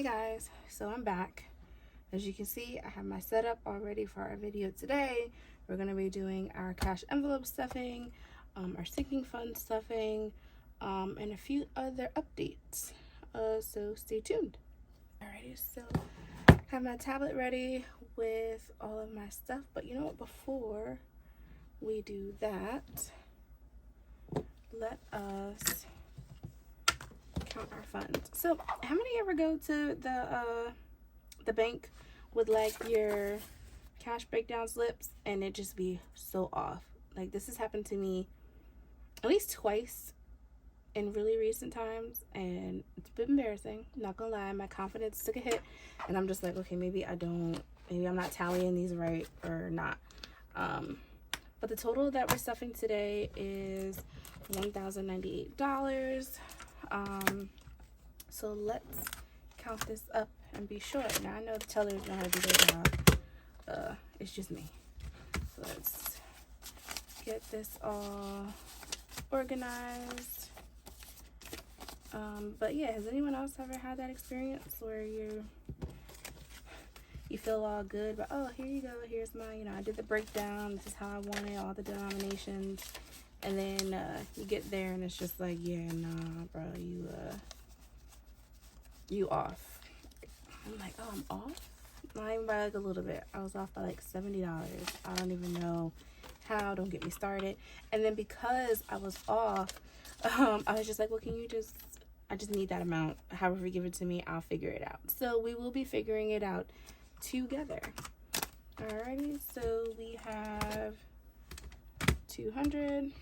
Guys, so I'm back. As you can see, I have my setup all ready for our video today. We're going to be doing our cash envelope stuffing, our sinking fund stuffing, and a few other updates. So stay tuned. Alrighty, so I have my tablet ready with all of my stuff, but you know what, before we do that, let us count our funds. So how many ever go to the bank with like your cash breakdown slips and it just be so off? Like, this has happened to me at least twice in really recent times, and it's been embarrassing, not gonna lie. My confidence took a hit, and I'm just like, okay, maybe I'm not tallying these right or not. But the total that we're stuffing today is $1,098. So let's count this up and be sure. Now I know the tellers know how to do their job. It's just me. So let's get this all organized. But yeah, has anyone else ever had that experience where you feel all good, but oh, here you go, here's my, I did the breakdown, this is how I want it, all the denominations, and then you get there and it's just like, yeah, nah, bro, you off. I'm like, oh, I'm off? Not even by like a little bit. I was off by like $70. I don't even know how, don't get me started. And then because I was off, I was just like, well, I just need that amount. However you give it to me, I'll figure it out. So we will be figuring it out together. Alrighty, so we have 200.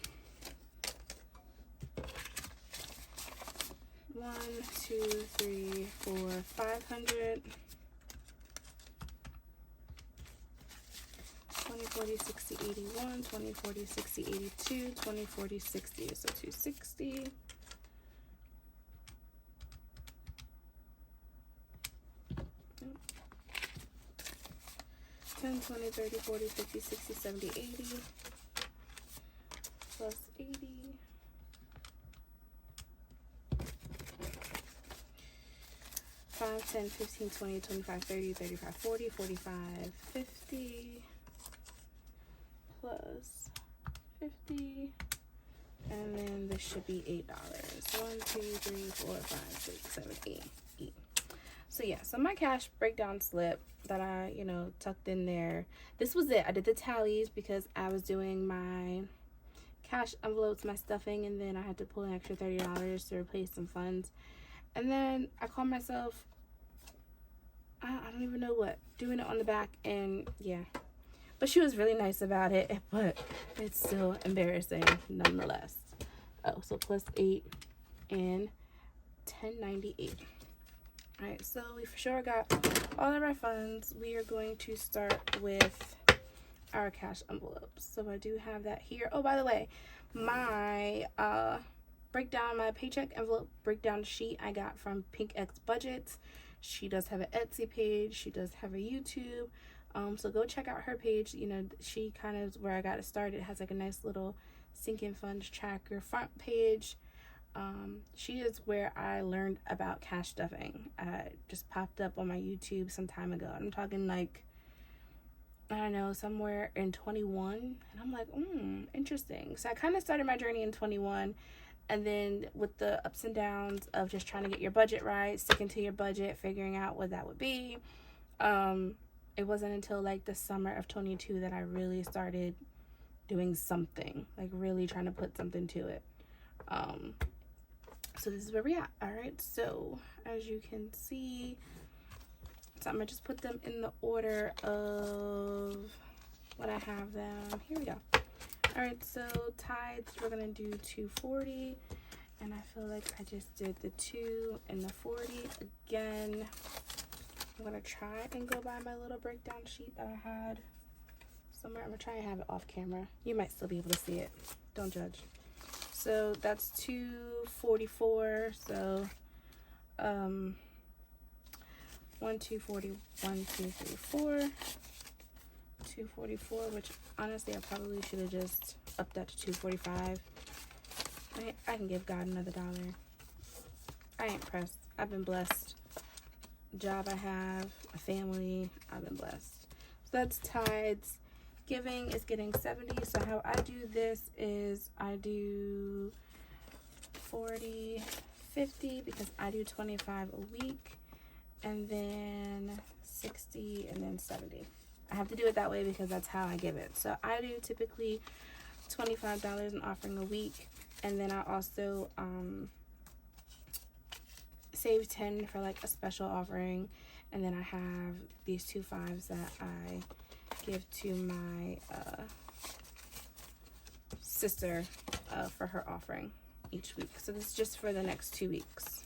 1, 2, 3, 4, 500. 20, 40, 60, 81, 20, 40, 60, 82, 20, 40, 60, so 260. 10, 20, 30, 40, 50, 60, 70, 80, plus 80. 5, 10, 15, 20, 25, 30, 35, 40, 45, 50, plus 50, and then this should be $8. 1, 2, 3, 4, 5, 6, 7, 8. So yeah, so my cash breakdown slip that I, tucked in there, this was it. I did the tallies because I was doing my cash envelopes, my stuffing, and then I had to pull an extra $30 to replace some funds. And then I called myself, I don't even know what, doing it on the back, and yeah. But she was really nice about it, but it's still embarrassing nonetheless. Oh, so plus 8 and 1098. All right, so we for sure got all of our funds. We are going to start with our cash envelopes. So I do have that here. Oh, by the way, my breakdown, my paycheck envelope breakdown sheet I got from Pink X Budgets. She does have an Etsy page. She does have a YouTube. So go check out her page. She kind of is where I got it started. It has like a nice little sinking funds tracker front page. She is where I learned about cash stuffing. Just popped up on my YouTube some time ago. I'm talking like, I don't know, somewhere in 21. And I'm like, interesting. So I kind of started my journey in 21. And then with the ups and downs of just trying to get your budget right, sticking to your budget, figuring out what that would be. It wasn't until like the summer of 22 that I really started doing something, like really trying to put something to it. So this is where we at. All right, so as you can see, so I'm gonna just put them in the order of what I have them. Here we go. All right, so tithes, we're gonna do 240, and I feel like I just did the 2 and the 40 again. I'm gonna try and go by my little breakdown sheet that I had somewhere. I'm gonna try and have it off camera. You might still be able to see it. Don't judge. So that's 244. So 1, 240, 1, 2, 3, 4. 244, which honestly I probably should have just upped that to 245. I can give God another $1. I ain't pressed. I've been blessed. job I have, a family. I've been blessed. So that's tithes. Giving is getting 70. So how I do this is I do 40, 50 because I do 25 a week, and then 60, and then 70. I have to do it that way because that's how I give it. So I do typically $25 in offering a week, and then I also save 10 for like a special offering, and then I have these 2 5s that I give to my sister for her offering each week. So this is just for the next 2 weeks.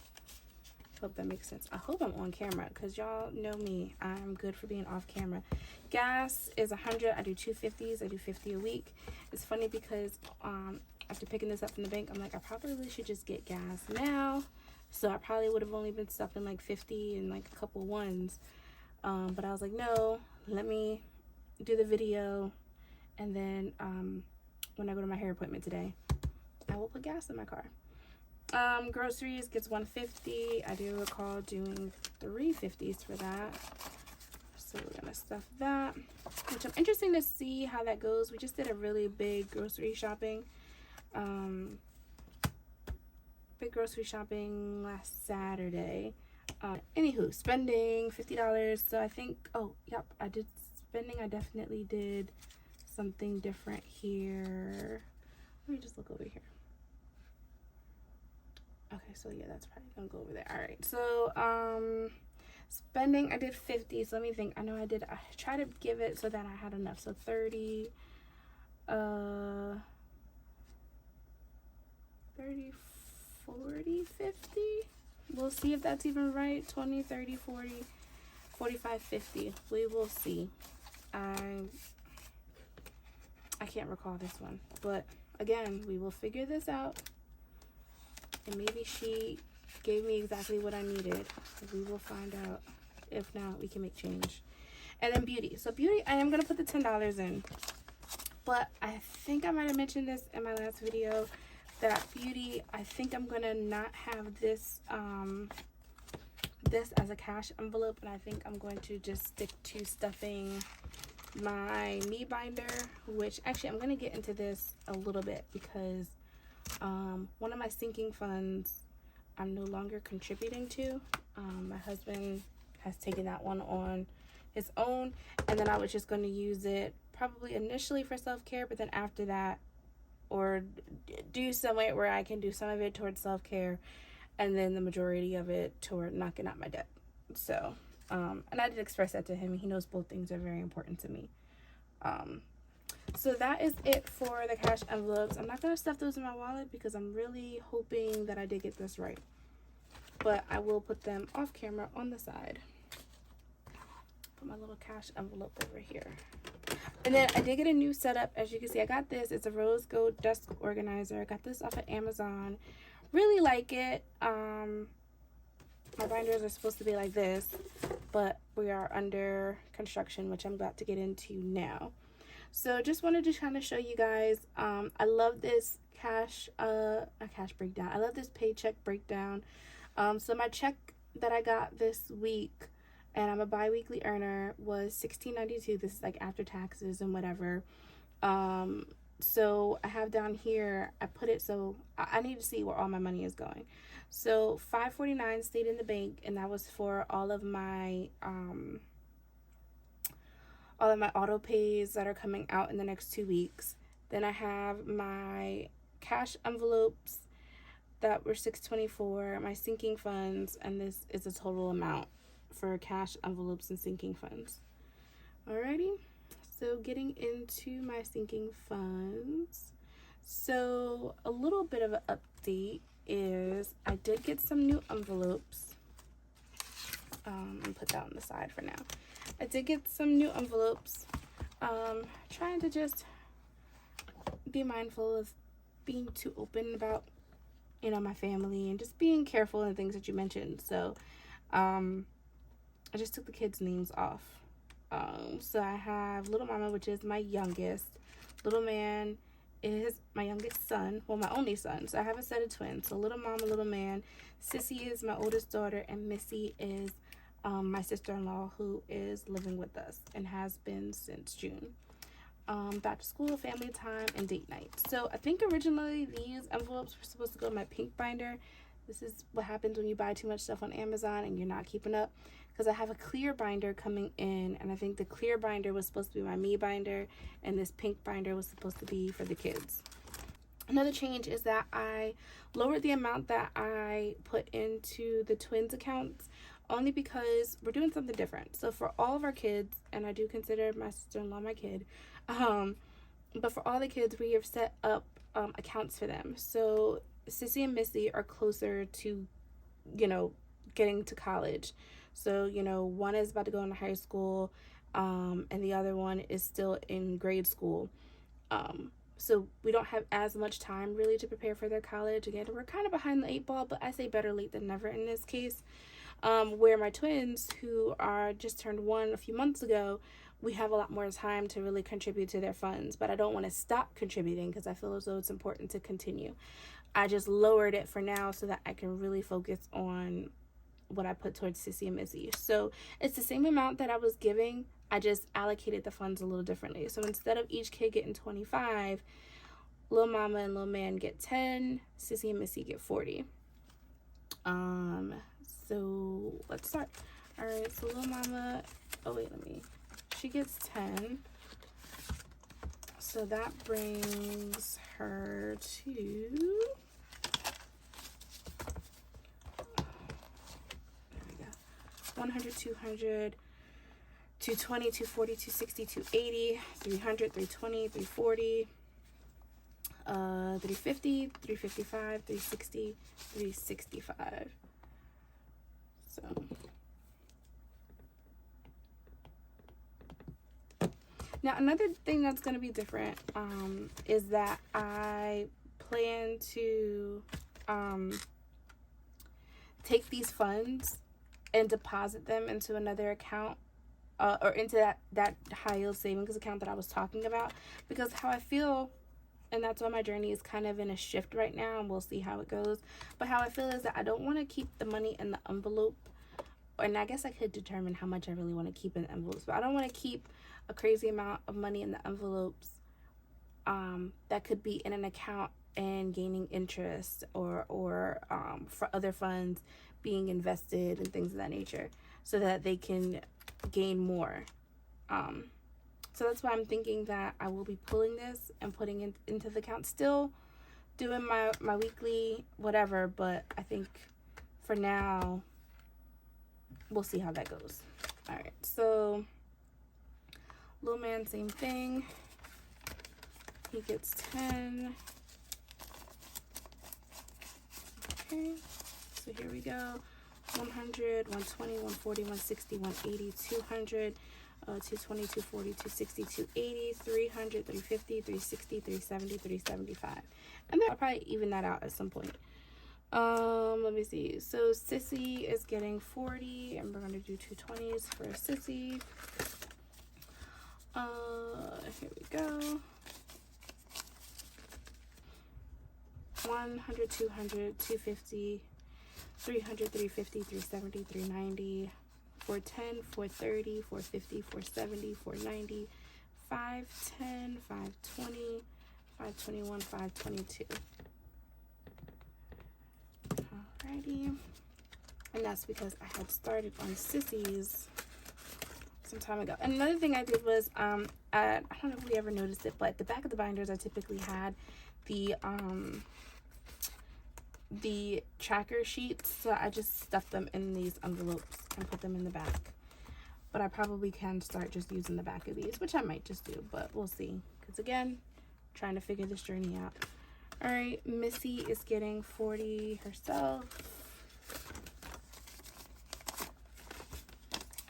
Hope that makes sense. I hope I'm on camera because y'all know me. I'm good for being off camera. Gas is 100. I do 250s. I do 50 a week. It's funny because after picking this up from the bank, I'm like, I probably should just get gas now. So I probably would have only been stuffing like 50 and like a couple ones. But I was like, no, let me do the video. And then when I go to my hair appointment today, I will put gas in my car. Groceries gets 150. I do recall doing 350s for that. So we're gonna stuff that, which I'm interested to see how that goes. We just did a really big grocery shopping. Big grocery shopping last Saturday. Anywho, spending $50. So I think, oh, yep, I did spending. I definitely did something different here. Let me just look over here. Okay, so yeah, that's probably gonna go over there. All right, so spending, I did 50. So let me think. I know I tried to give it so that I had enough. So 30, 30, 40, 50. We'll see if that's even right. 20, 30, 40, 45, 50. We will see. I can't recall this one, but again, we will figure this out. And maybe she gave me exactly what I needed. We will find out. If not, we can make change. And then beauty. So beauty, I am going to put the $10 in. But I think I might have mentioned this in my last video. That beauty, I think I'm going to not have this this as a cash envelope. And I think I'm going to just stick to stuffing my me binder. Which, actually, I'm going to get into this a little bit. Because one of my sinking funds I'm no longer contributing to. My husband has taken that one on his own, and then I was just going to use it probably initially for self-care, but then after that, or do some way where I can do some of it towards self-care and then the majority of it toward knocking out my debt. So and I did express that to him. He knows both things are very important to me. So that is it for the cash envelopes. I'm not going to stuff those in my wallet because I'm really hoping that I did get this right. But I will put them off camera on the side. Put my little cash envelope over here. And then I did get a new setup. As you can see, I got this. It's a rose gold desk organizer. I got this off of Amazon. Really like it. My binders are supposed to be like this, but we are under construction, which I'm about to get into now. So just wanted to kind of show you guys. I love this cash breakdown. I love this paycheck breakdown. So my check that I got this week, and I'm a bi-weekly earner, was $16.92. This is like after taxes and whatever. So I have down here, I put it so I need to see where all my money is going. So $5.49 stayed in the bank, and that was for all of my auto pays that are coming out in the next 2 weeks. Then I have my cash envelopes that were $6.24, my sinking funds, and this is the total amount for cash envelopes and sinking funds. Alrighty, so getting into my sinking funds. So a little bit of an update is I did get some new envelopes. And put that on the side for now. I did get some new envelopes. Trying to just be mindful of being too open about, you know, my family and just being careful in things that you mentioned. So I just took the kids' names off. So I have Little Mama, which is my youngest. Little Man is my youngest son, well, my only son. So I have a set of twins. So Little Mama, Little Man. Sissy is my oldest daughter, and Missy is my sister-in-law, who is living with us and has been since June. Back to school, family time, and date night. So I think originally these envelopes were supposed to go in my pink binder. This is what happens when you buy too much stuff on Amazon and you're not keeping up. Because I have a clear binder coming in, and I think the clear binder was supposed to be my me binder, and this pink binder was supposed to be for the kids. Another change is that I lowered the amount that I put into the twins accounts, only because we're doing something different. So for all of our kids, and I do consider my sister-in-law my kid, but for all the kids, we have set up accounts for them. So Sissy and Missy are closer to, getting to college. So, one is about to go into high school, and the other one is still in grade school. So we don't have as much time really to prepare for their college. Again, we're kind of behind the 8 ball, but I say better late than never in this case. Where my twins, who are just turned 1 a few months ago, we have a lot more time to really contribute to their funds. But I don't want to stop contributing because I feel as though it's important to continue. I just lowered it for now so that I can really focus on what I put towards Sissy and Missy. So it's the same amount that I was giving. I just allocated the funds a little differently. So instead of each kid getting 25, Lil Mama and Lil Man get 10, Sissy and Missy get 40. So let's start. All right, so Lil Mama, she gets 10. So that brings her to, 100, 200, 220, 240, 260, 280, 300, 320, 340, 350, 355, 360, 365. So now another thing that's going to be different is that I plan to take these funds and deposit them into another account, or into that high yield savings account that I was talking about, because how I feel, and that's why my journey is kind of in a shift right now, and we'll see how it goes, but how I feel is that I don't want to keep the money in the envelope, and I guess I could determine how much I really want to keep in the envelopes, but I don't want to keep a crazy amount of money in the envelopes that could be in an account and gaining interest, or for other funds being invested and things of that nature, so that they can gain more. So that's why I'm thinking that I will be pulling this and putting it into the account, still doing my weekly whatever, but I think for now we'll see how that goes. All right, so Lil Man, same thing, he gets 10. Okay, so here we go. 100, 120, 140, 160, 180, 200, 220, 240, 260, 280, 300, 350, 360, 370, 375. And then I'll probably even that out at some point. Let me see. So Sissy is getting 40, and we're going to do 220s for Sissy. Here we go. 100, 200, 250, 300, 350, 370, 390, 410, 430, 450, 470, 490, 510, 520, 521, 522. Alrighty. And that's because I had started on Sissy's some time ago. And another thing I did was, I don't know if we ever noticed it, but the back of the binders, I typically had the tracker sheets, so I just stuffed them in these envelopes and put them in the back. But I probably can start just using the back of these, which I might just do, but we'll see, because again, trying to figure this journey out. All right, Missy is getting 40 herself.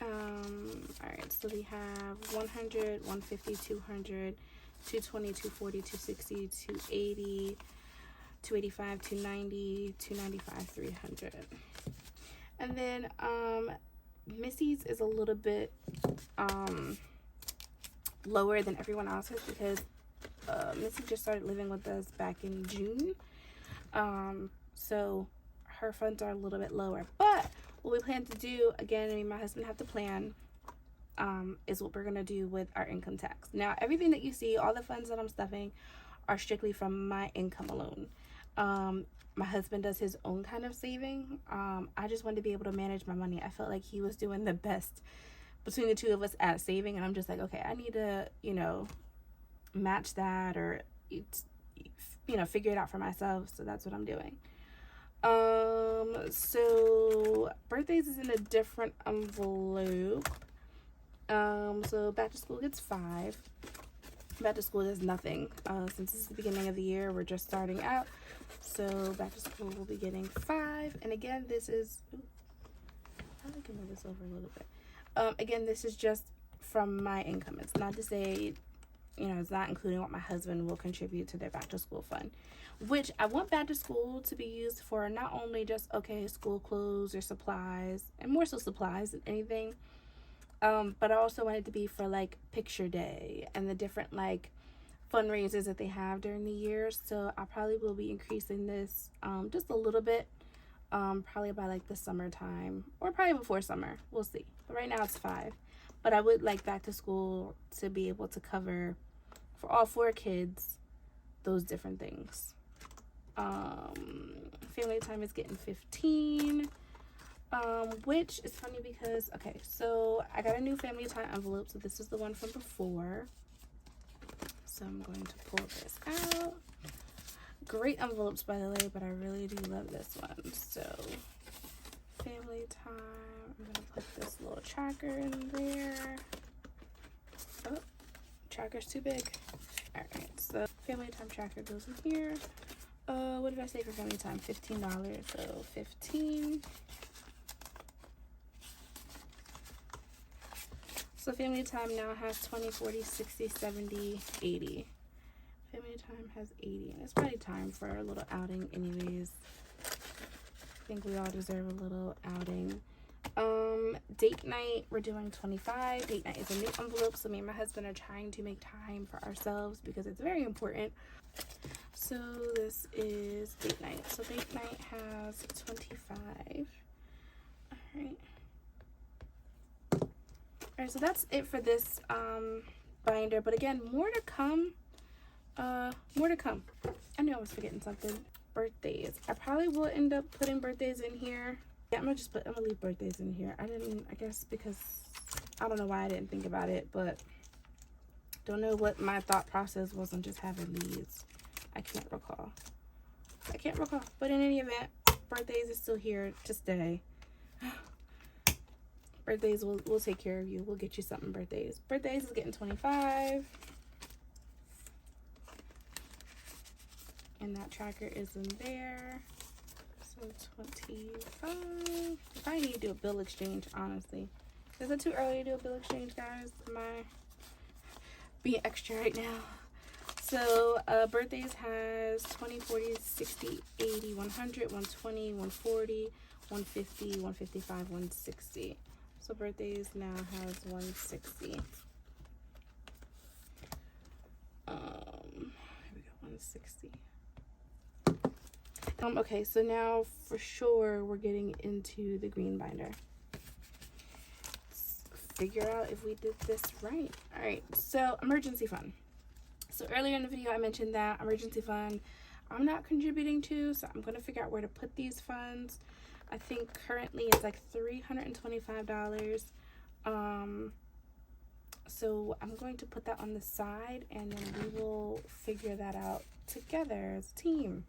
All right, so we have 100, 150, 200, 220, 240, 260, 280, 285, 290, 295, 300. And then Missy's is a little bit lower than everyone else's, because Missy just started living with us back in June. So her funds are a little bit lower. But what we plan to do, again, me and my husband have to plan, is what we're going to do with our income tax. Now, everything that you see, all the funds that I'm stuffing are strictly from my income alone. My husband does his own kind of saving. I just wanted to be able to manage my money. I felt like he was doing the best between the two of us at saving, and I'm just like, okay, I need to, you know, match that, or, you know, figure it out for myself. So that's what I'm doing. So birthdays is in a different envelope. So back to school gets 5. Back to school does nothing. Since this is the beginning of the year, we're just starting out. So back to school will be getting 5. And again, this is, I can move this over a little bit. Again, this is just from my income. It's not to say, you know, it's not including what my husband will contribute to their back to school fund, which I want back to school to be used for not only just, okay, school clothes or supplies, and more so supplies than anything, but I also want it to be for like picture day and the different like fundraisers that they have during the year. So I probably will be increasing this just a little bit, probably by like the summertime, or probably before summer, we'll see. But right now it's 5, but I would like back to school to be able to cover for all 4 kids those different things. Family time is getting 15, which is funny because, okay, so I got a new family time envelope. So this is the one from before. So I'm going to pull this out. Great envelopes, by the way, but I really do love this one. So family time, I'm gonna put this little tracker in there. Oh, tracker's too big. All right, so family time tracker goes in here. What did I say for family time? $15. So 15. So family time now has 20, 40, 60, 70, 80. Family time has 80, and it's probably time for a little outing anyways. I think we all deserve a little outing. Date night, we're doing 25. Date night is a new envelope, so me and my husband are trying to make time for ourselves because it's very important. So this is date night. So date night has 25. Alright, so that's it for this binder. But again, more to come. More to come. I knew I was forgetting something. Birthdays. I probably will end up putting birthdays in here. Yeah, I'm gonna leave birthdays in here. I guess because I don't know why I didn't think about it, but don't know what my thought process was on just having these. I can't recall. But in any event, birthdays is still here to stay. Birthdays, we'll take care of you. We'll get you something. Birthdays is getting 25. And that tracker is in there. So 25. I probably need to do a bill exchange, honestly. Is it too early to do a bill exchange, guys? Am I being extra right now? So birthdays has 20, 40, 60, 80, 100, 120, 140, 150, 155, 160. So birthdays now has 160. Here we go, 160. Okay, so now for sure we're getting into the green binder. Let's figure out if we did this right. All right, so emergency fund. So earlier in the video I mentioned that emergency fund I'm not contributing to, so I'm going to figure out where to put these funds. I think currently it's like $325. So I'm going to put that on the side, and then we will figure that out together as a team.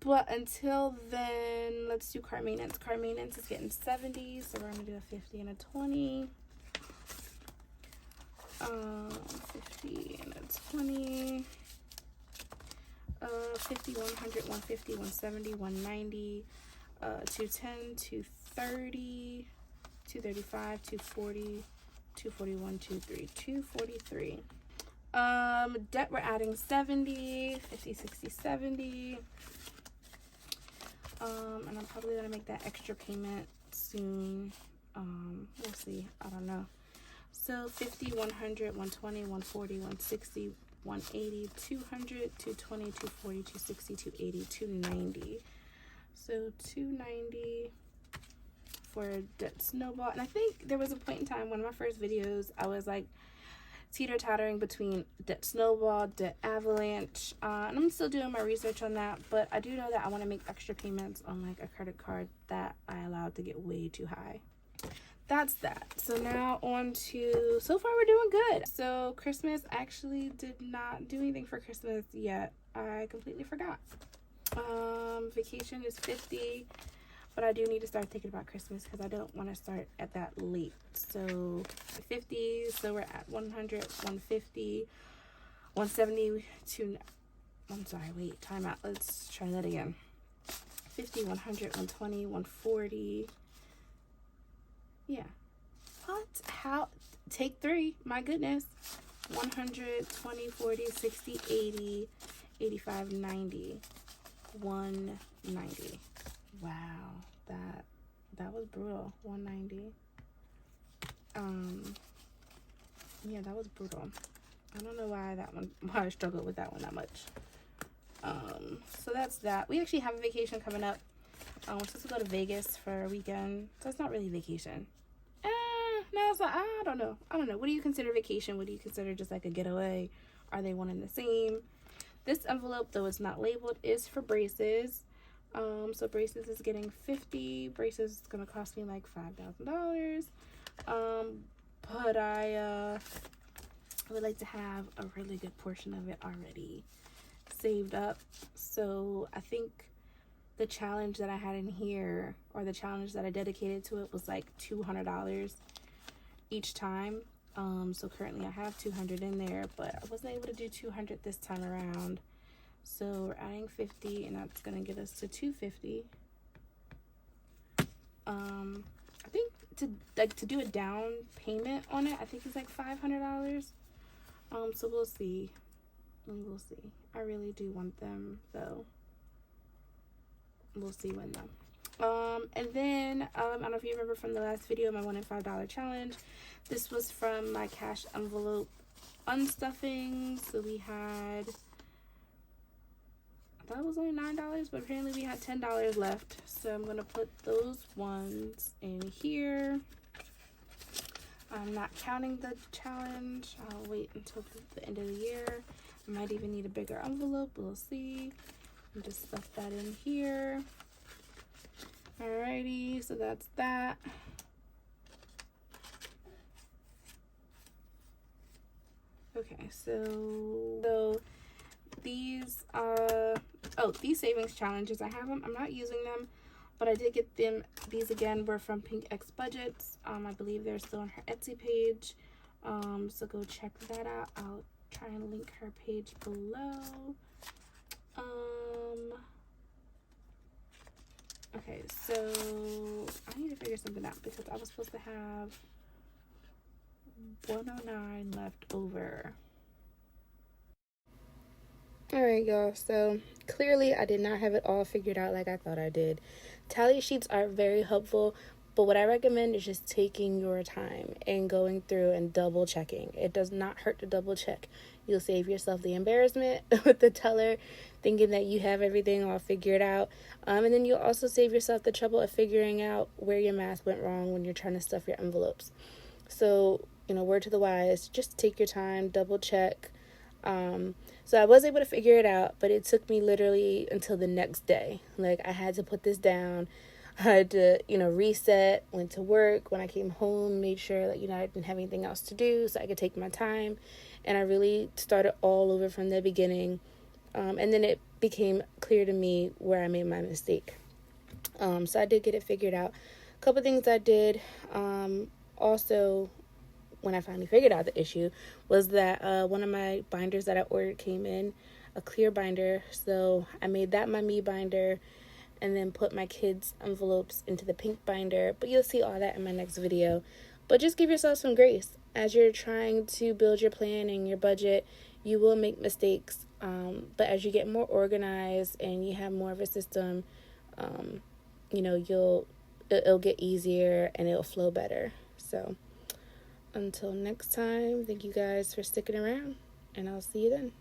But until then, let's do car maintenance. Car maintenance is getting 70, so we're going to do a 50 and a 20. 50 and a 20. 50, 100, 150, 170, 190, 210, 230, 235, 240, 241, 243. Debt, we're adding 70, 50, 60, 70. And I'm probably gonna make that extra payment soon. We'll see. I don't know. So 50, 100, 120, 140, 160, 180, 200, 220, 240, 260, 280, 290. So 290 for Det Snowball. And I think there was a point in time, one of my first videos, I was like teeter-tottering between Det Snowball, Det Avalanche, and I'm still doing my research on that, but I do know that I want to make extra payments on like a credit card that I allowed to get way too high. That's that. So now on to, so far we're doing good. So Christmas, I actually did not do anything for Christmas yet. I completely forgot. Vacation is 50, but I do need to start thinking about Christmas because I don't want to start at that late. So 50, so we're at 100, 150, 170 to, I'm sorry, wait, time out. Let's try that again. 50, 100, 120, 140. Yeah. What? How? Take 3. My goodness. 100, 20, 40, 60, 80, 85, 90. 190. Wow. That was brutal. 190. Yeah, that was brutal. I don't know why I struggled with that one that much. So that's that. We actually have a vacation coming up. We're supposed to go to Vegas for a weekend. So it's not really vacation. No, it's not. I don't know. What do you consider vacation? What do you consider just like a getaway? Are they one and the same? This envelope, though it's not labeled, is for braces. So braces is getting 50. Braces is gonna cost me like $5,000. But I would like to have a really good portion of it already saved up. So I think the challenge that I had in here, or the challenge that I dedicated to it, was like $200 each time. So currently I have 200 in there, but I wasn't able to do 200 this time around. So we're adding 50, and that's gonna get us to 250. I think to do a down payment on it, I think it's like $500. So we'll see. I really do want them though. We'll see when though. And then I don't know if you remember from the last video, my $1 and $5 challenge. This was from my cash envelope unstuffing. So we had, I thought it was only $9, but apparently we had $10 left. So I'm gonna put those ones in here. I'm not counting the challenge. I'll wait until the end of the year. I might even need a bigger envelope. We'll see. And just stuff that in here. Alrighty, so that's that. Okay, so these these savings challenges, I have them. I'm not using them, but I did get them. These again were from Pink X Budgets. I believe they're still on her Etsy page. So go check that out. I'll try and link her page below. Okay, so I need to figure something out because I was supposed to have 109 left over. Alright, y'all, so clearly I did not have it all figured out like I thought I did. Tally sheets are very helpful, but what I recommend is just taking your time and going through and double checking. It does not hurt to double check. You'll save yourself the embarrassment with the teller thinking that you have everything all figured out. And then you'll also save yourself the trouble of figuring out where your math went wrong when you're trying to stuff your envelopes. So, word to the wise, just take your time, double check. So I was able to figure it out, but it took me literally until the next day. Like, I had to put this down. I had to, reset, went to work. When I came home, made sure that, I didn't have anything else to do so I could take my time. And I really started all over from the beginning. And then it became clear to me where I made my mistake. So I did get it figured out. A couple things I did. Also, when I finally figured out the issue, was that one of my binders that I ordered came in, a clear binder. So I made that my me binder, and then put my kids' envelopes into the pink binder. But you'll see all that in my next video. But just give yourself some grace. As you're trying to build your plan and your budget, you will make mistakes. But as you get more organized and you have more of a system, it'll get easier and it'll flow better. So until next time, thank you guys for sticking around, and I'll see you then.